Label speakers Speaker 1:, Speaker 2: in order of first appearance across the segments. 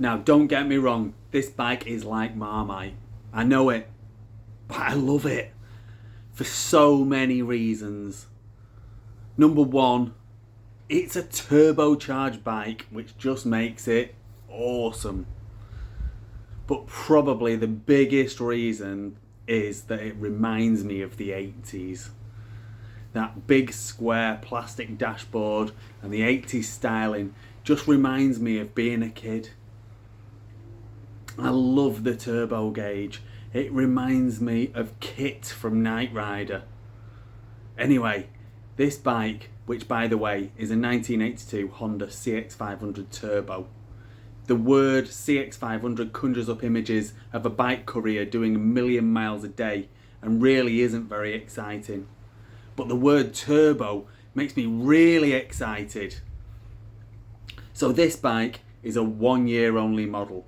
Speaker 1: Now, don't get me wrong, this bike is like Marmite. I know it, but I love it for so many reasons. Number one, it's a turbocharged bike, which just makes it awesome. But probably the biggest reason is that it reminds me of the 80s. That big square plastic dashboard and the 80s styling just reminds me of being a kid. I love the turbo gauge. It reminds me of Kit from Knight Rider. Anyway, this bike, which by the way is a 1982 Honda CX500 Turbo. The word CX500 conjures up images of a bike courier doing 1 million miles a day and really isn't very exciting. But the word turbo makes me really excited. So this bike is a 1 year only model,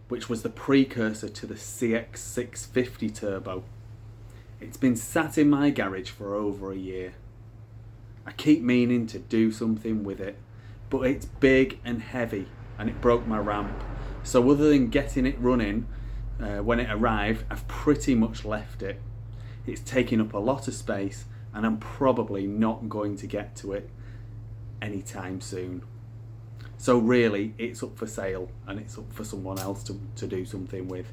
Speaker 1: which was the precursor to the CX650 Turbo. It's been sat in my garage for over a year. I keep meaning to do something with it, but it's big and heavy and it broke my ramp. So other than getting it running when it arrived, I've pretty much left it. It's taking up a lot of space and I'm probably not going to get to it anytime soon. So really, it's up for sale and it's up for someone else to do something with.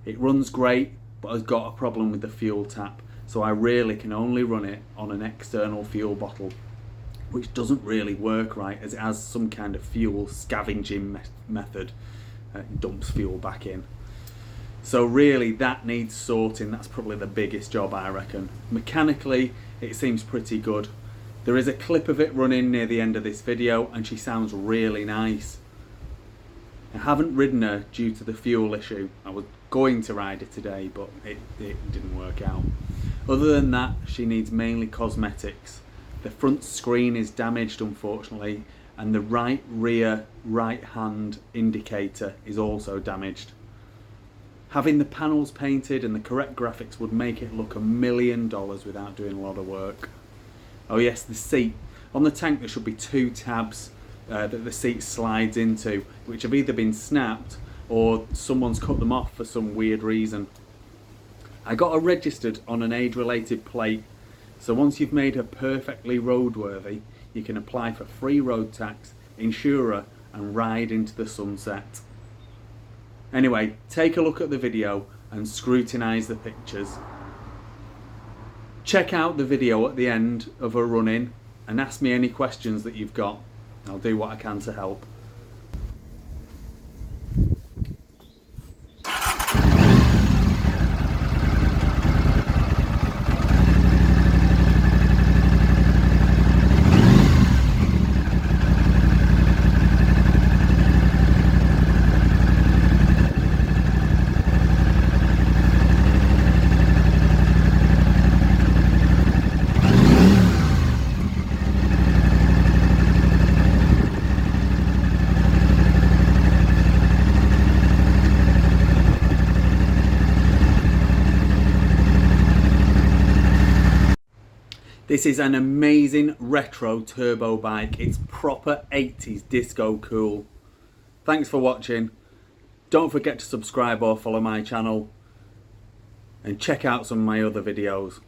Speaker 1: It runs great, but has got a problem with the fuel tap, so I really can only run it on an external fuel bottle, which doesn't really work right as it has some kind of fuel scavenging method. It dumps fuel back in. So really that needs sorting. That's probably the biggest job, I reckon. Mechanically, it seems pretty good. There is a clip of it running near the end of this video and she sounds really nice. I haven't ridden her due to the fuel issue. I was going to ride it today, but it didn't work out. Other than that, she needs mainly cosmetics. The front screen is damaged, unfortunately, and the right rear right hand indicator is also damaged. Having the panels painted and the correct graphics would make it look $1 million without doing a lot of work. Oh yes, the seat. On the tank there should be 2 tabs that the seat slides into, which have either been snapped or someone's cut them off for some weird reason. I got her registered on an age-related plate, so once you've made her perfectly roadworthy, you can apply for free road tax, insure her and ride into the sunset. Anyway, take a look at the video and scrutinise the pictures. Check out the video at the end of her running and ask me any questions that you've got. I'll do what I can to help. This is an amazing retro turbo bike. It's proper 80s disco cool. Thanks for watching. Don't forget to subscribe or follow my channel and check out some of my other videos.